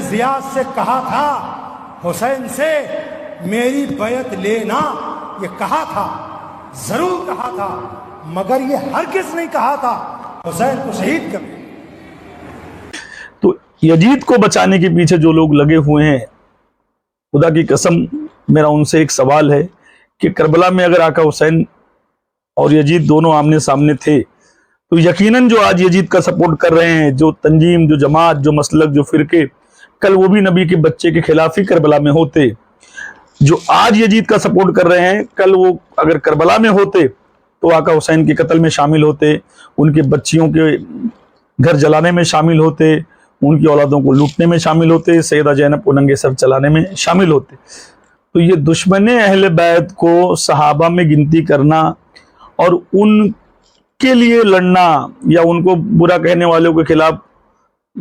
زیاد سے کہا تھا حسین سے میری بیعت لینا، یہ کہا تھا، ضرور کہا تھا، مگر یہ ہرگز نہیں کہا تھا حسین کو شہید کر۔ تو یزید کو بچانے کے پیچھے جو لوگ لگے ہوئے ہیں، خدا کی قسم میرا ان سے ایک سوال ہے کہ کربلا میں اگر آقا حسین اور یزید دونوں آمنے سامنے تھے تو یقیناً جو آج یزید کا سپورٹ کر رہے ہیں، جو تنظیم، جو جماعت، جو مسلک، جو فرقے، کل وہ بھی نبی کے بچے کے خلاف ہی کربلا میں ہوتے۔ جو آج یزید کا سپورٹ کر رہے ہیں، کل وہ اگر کربلا میں ہوتے تو آقا حسین کے قتل میں شامل ہوتے، ان کے بچیوں کے گھر جلانے میں شامل ہوتے، ان کی اولادوں کو لوٹنے میں شامل ہوتے، سیدہ زینب کو ننگے سر چلانے میں شامل ہوتے۔ تو یہ دشمن اہل بیت کو صحابہ میں گنتی کرنا اور ان کے لیے لڑنا یا ان کو برا کہنے والوں کے خلاف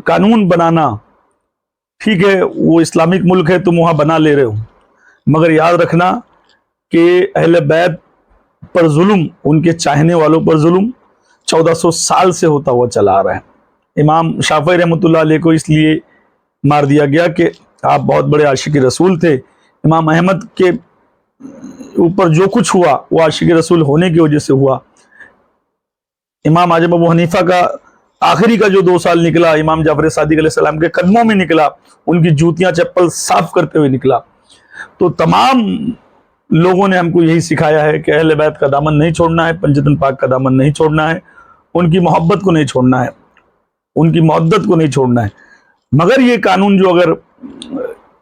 قانون بنانا، ٹھیک ہے وہ اسلامک ملک ہے تم وہاں بنا لے رہے ہو، مگر یاد رکھنا کہ اہل بیت پر ظلم، ان کے چاہنے والوں پر ظلم 1400 سال سے ہوتا ہوا چلا آ رہا ہے۔ امام شافعی رحمۃ اللہ علیہ کو اس لیے مار دیا گیا کہ آپ بہت بڑے عاشق رسول تھے۔ امام احمد کے اوپر جو کچھ ہوا وہ عاشق رسول ہونے کی وجہ سے ہوا۔ امام اعظم ابو حنیفہ کا آخری کا جو 2 سال نکلا امام جعفر صادق علیہ السلام کے قدموں میں نکلا، ان کی جوتیاں چپل صاف کرتے ہوئے نکلا۔ تو تمام لوگوں نے ہم کو یہی سکھایا ہے کہ اہل بیت کا دامن نہیں چھوڑنا ہے، پنجتن پاک کا دامن نہیں چھوڑنا ہے، ان کی محبت کو نہیں چھوڑنا ہے، ان کی مودت کو نہیں چھوڑنا ہے۔ مگر یہ قانون جو اگر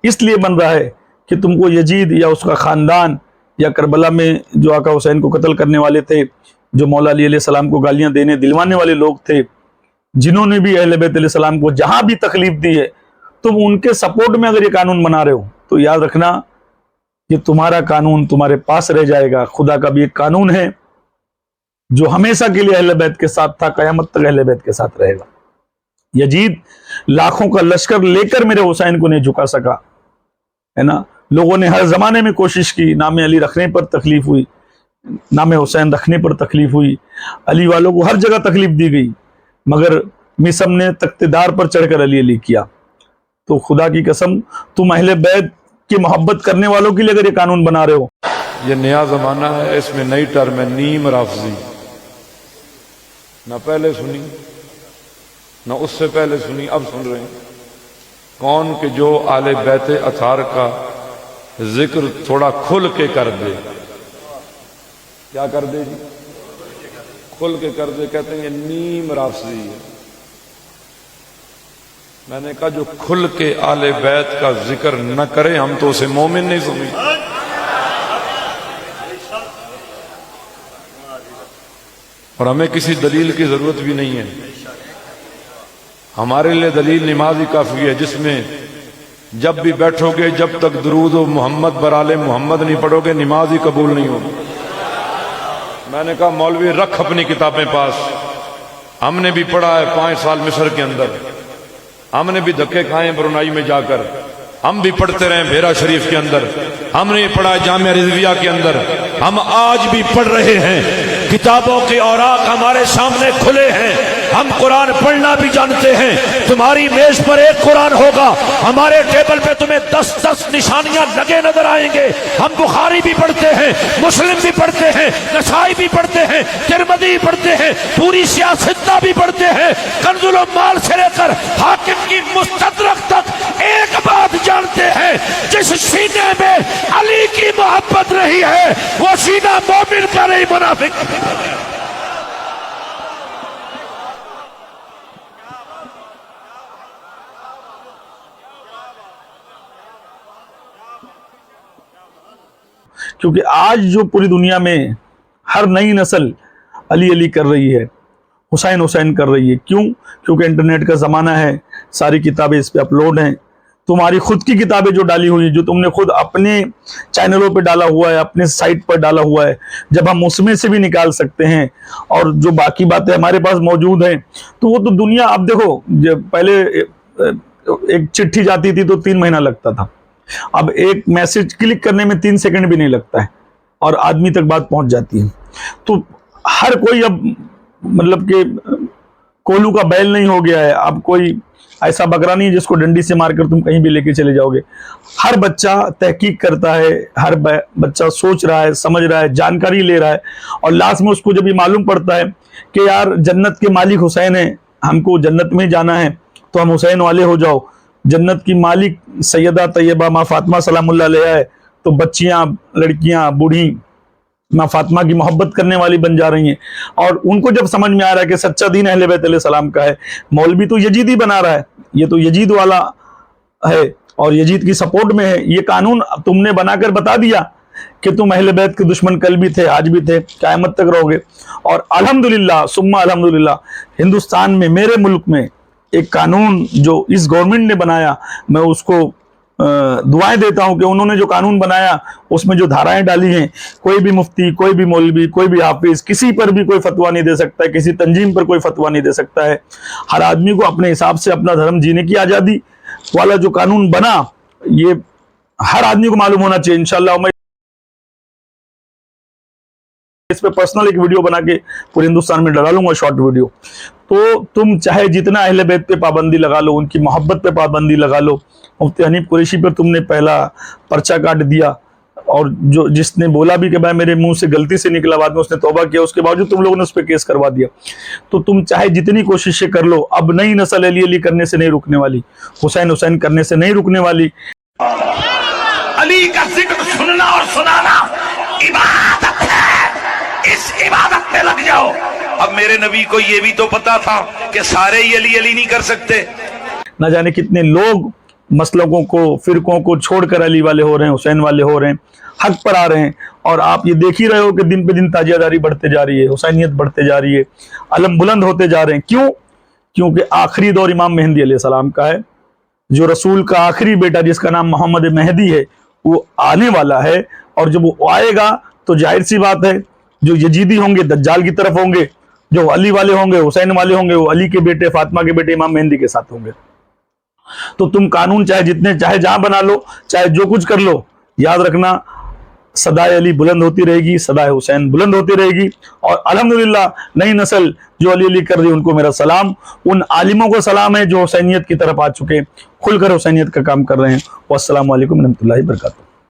اس لیے بن رہا ہے کہ تم کو یزید یا اس کا خاندان یا کربلا میں جو آقا حسین کو قتل کرنے والے تھے، جو مولا علی علیہ السلام کو گالیاں دینے دلوانے والے لوگ تھے، جنہوں نے بھی اہل بیت علیہ السلام کو جہاں بھی تکلیف دی ہے، تم ان کے سپورٹ میں اگر یہ قانون بنا رہے ہو تو یاد رکھنا کہ تمہارا قانون تمہارے پاس رہ جائے گا۔ خدا کا بھی ایک قانون ہے جو ہمیشہ کے لیے اہل بیت کے ساتھ تھا، قیامت تک اہل بیت کے ساتھ رہے گا۔ یزید لاکھوں کا لشکر لے کر میرے حسین کو نہیں جھکا سکا، ہے نا۔ لوگوں نے ہر زمانے میں کوشش کی، نام علی رکھنے پر تکلیف ہوئی، نام حسین رکھنے پر تکلیف ہوئی، علی والوں کو ہر جگہ تکلیف دی گئی، مگر مصر نے تخت دار پر چڑھ کر علی علی کیا۔ تو خدا کی قسم تم اہل بیت کی محبت کرنے والوں کے لیے اگر یہ قانون بنا رہے ہو، یہ نیا زمانہ ہے، اس میں نئی ٹرم ہے نیم رافضی، نہ پہلے سنی نہ اس سے پہلے سنی، اب سن رہے ہیں۔ کون کہ جو آل بیت اطہار کا ذکر تھوڑا کھل کے کر دے، کیا کر دے جی؟ کھل کے کر دے، کہتے ہیں یہ نیم رافضی ہے۔ میں نے کہا جو کھل کے آل بیت کا ذکر نہ کرے ہم تو اسے مومن نہیں سمجھتے۔ اور ہمیں کسی دلیل کی ضرورت بھی نہیں ہے، ہمارے لیے دلیل نماز ہی کافی ہے، جس میں جب بھی بیٹھو گے جب تک درود و محمد برآل محمد نہیں پڑھو گے نماز ہی قبول نہیں ہوگی۔ میں نے کہا مولوی رکھ اپنی کتابیں پاس، ہم نے بھی پڑھا ہے 5 سال مصر کے اندر، ہم نے بھی دھکے کھائے برونائی میں جا کر، ہم بھی پڑھتے رہے بھیرا شریف کے اندر، ہم نے پڑھا جامعہ رضویہ کے اندر، ہم آج بھی پڑھ رہے ہیں، کتابوں کے اوراق ہمارے سامنے کھلے ہیں، ہم قرآن پڑھنا بھی جانتے ہیں۔ تمہاری میز پر ایک قرآن ہوگا، ہمارے ٹیبل پہ تمہیں 10 نشانیاں لگے نظر آئیں گے۔ ہم بخاری بھی پڑھتے ہیں، مسلم بھی پڑھتے ہیں، نسائی بھی پڑھتے ہیں، ترمذی بھی پڑھتے ہیں، پوری سیاستہ بھی پڑھتے ہیں، کنز العمال سے لے کر حاکم کی مستدرک تک ایک بات جانتے ہیں، جس سینے میں علی کی محبت رہی ہے وہ سینہ مومن کا نہیں منافق۔ کیونکہ آج جو پوری دنیا میں ہر نئی نسل علی علی کر رہی ہے، حسین حسین کر رہی ہے، کیوں؟ کیونکہ انٹرنیٹ کا زمانہ ہے، ساری کتابیں اس پہ اپلوڈ ہیں۔ تمہاری خود کی کتابیں جو ڈالی ہوئی، جو تم نے خود اپنے چینلوں پہ ڈالا ہوا ہے، اپنے سائٹ پر ڈالا ہوا ہے، جب ہم اس میں سے بھی نکال سکتے ہیں اور جو باقی باتیں ہمارے پاس موجود ہیں، تو وہ تو دنیا، اب دیکھو پہلے ایک چٹھی جاتی تھی تو 3 مہینہ لگتا تھا، اب ایک میسج کلک کرنے میں 3 سیکنڈ بھی نہیں لگتا ہے اور آدمی تک بات پہنچ جاتی ہے۔ تو ہر کوئی اب مطلب کہ کولو کا بیل نہیں ہو گیا ہے، اب کوئی ایسا بکرا نہیں جس کو ڈنڈی سے مار کر تم کہیں بھی لے کے چلے جاؤ گے. ہر بچہ تحقیق کرتا ہے, ہر بچہ سوچ رہا ہے, سمجھ رہا ہے, جانکاری لے رہا ہے, اور لاسٹ میں اس کو جب یہ معلوم پڑتا ہے کہ یار جنت کے مالک حسین ہیں, ہم کو جنت میں جانا ہے تو ہم حسین والے ہو جاؤ. جنت کی مالک سیدہ طیبہ ماں فاطمہ سلام اللہ علیہا ہے, تو بچیاں, لڑکیاں, بوڑھی ماں فاطمہ کی محبت کرنے والی بن جا رہی ہیں. اور ان کو جب سمجھ میں آ رہا ہے کہ سچا دین اہل بیت علیہ السلام کا ہے, مولوی تو یزیدی بنا رہا ہے, یہ تو یزید والا ہے اور یزید کی سپورٹ میں ہے, یہ قانون تم نے بنا کر بتا دیا کہ تم اہل بیت کے دشمن کل بھی تھے, آج بھی تھے, قیامت تک رہو گے. اور الحمدللہ ثم الحمدللہ ہندوستان میں, میرے ملک میں ایک قانون جو اس گورنمنٹ نے بنایا, میں اس کو دعائیں دیتا ہوں کہ انہوں نے جو قانون بنایا اس میں جو دھارائیں ڈالی ہیں, کوئی بھی مفتی, کوئی بھی مولوی, کوئی بھی حافظ کسی پر بھی کوئی فتویٰ نہیں دے سکتا ہے, کسی تنظیم پر کوئی فتویٰ نہیں دے سکتا ہے. ہر آدمی کو اپنے حساب سے اپنا دھرم جینے کی آزادی والا جو قانون بنا, یہ ہر آدمی کو معلوم ہونا چاہیے. انشاءاللہ میں اس پہ پرسنل ایک ویڈیو بنا کے پورے ہندوستان میں ڈالا لوں گا, شارٹ ویڈیو. تو تم چاہے جتنا اہل بیت پہ پابندی لگا لو, ان کی محبت پہ پابندی لگا لو, مفتی حنیف قریشی پر تم نے پہلا پرچہ کاٹ دیا, اور جس نے بولا بھی کہ بھائی میرے منہ سے غلطی سے نکلا, بعد میں اس نے توبہ کیا, اس کے باوجود تم لوگوں نے اس پہ کیس کروا دیا. تو تم چاہے جتنی کوششیں کر لو, اب نئی نسل علی علی کرنے سے نہیں رکنے والی, حسین حسین کرنے سے نہیں رکنے والی. علی کا ذکر سننا اور سنانا عبادت ہے, اس عبادت میں لگ جاؤ. اب میرے نبی کو یہ بھی تو پتا تھا کہ سارے ہی علی علی نہیں کر سکتے. نہ جانے کتنے لوگ مسلکوں کو, فرقوں کو چھوڑ کر علی والے ہو رہے ہیں, حسین والے ہو رہے ہیں, حق پر آ رہے ہیں. اور آپ یہ دیکھ ہی رہے ہو کہ دن پہ دن تاجیہ داری بڑھتے جا رہی ہے, حسینیت بڑھتے جا رہی ہے, علم بلند ہوتے جا رہے ہیں. کیوں؟ کیونکہ آخری دور امام مہدی علیہ السلام کا ہے, جو رسول کا آخری بیٹا جس کا نام محمد مہدی ہے وہ آنے والا ہے. اور جب وہ آئے گا تو ظاہر سی بات ہے جو یزیدی ہوں گے دجال کی طرف ہوں گے, جو علی والے ہوں گے, حسین والے ہوں گے, وہ علی کے بیٹے, فاطمہ کے بیٹے امام مہدی کے ساتھ ہوں گے. تو تم قانون چاہے جتنے چاہے جہاں بنا لو, چاہے جو کچھ کر لو, یاد رکھنا صدائے علی بلند ہوتی رہے گی, صدائے حسین بلند ہوتی رہے گی. اور الحمدللہ نئی نسل جو علی علی کر رہی ہے ان کو میرا سلام, ان عالموں کو سلام ہے جو حسینیت کی طرف آ چکے, کھل کر حسینیت کا کام کر رہے ہیں. والسلام علیکم ورحمۃ اللہ وبرکاتہ.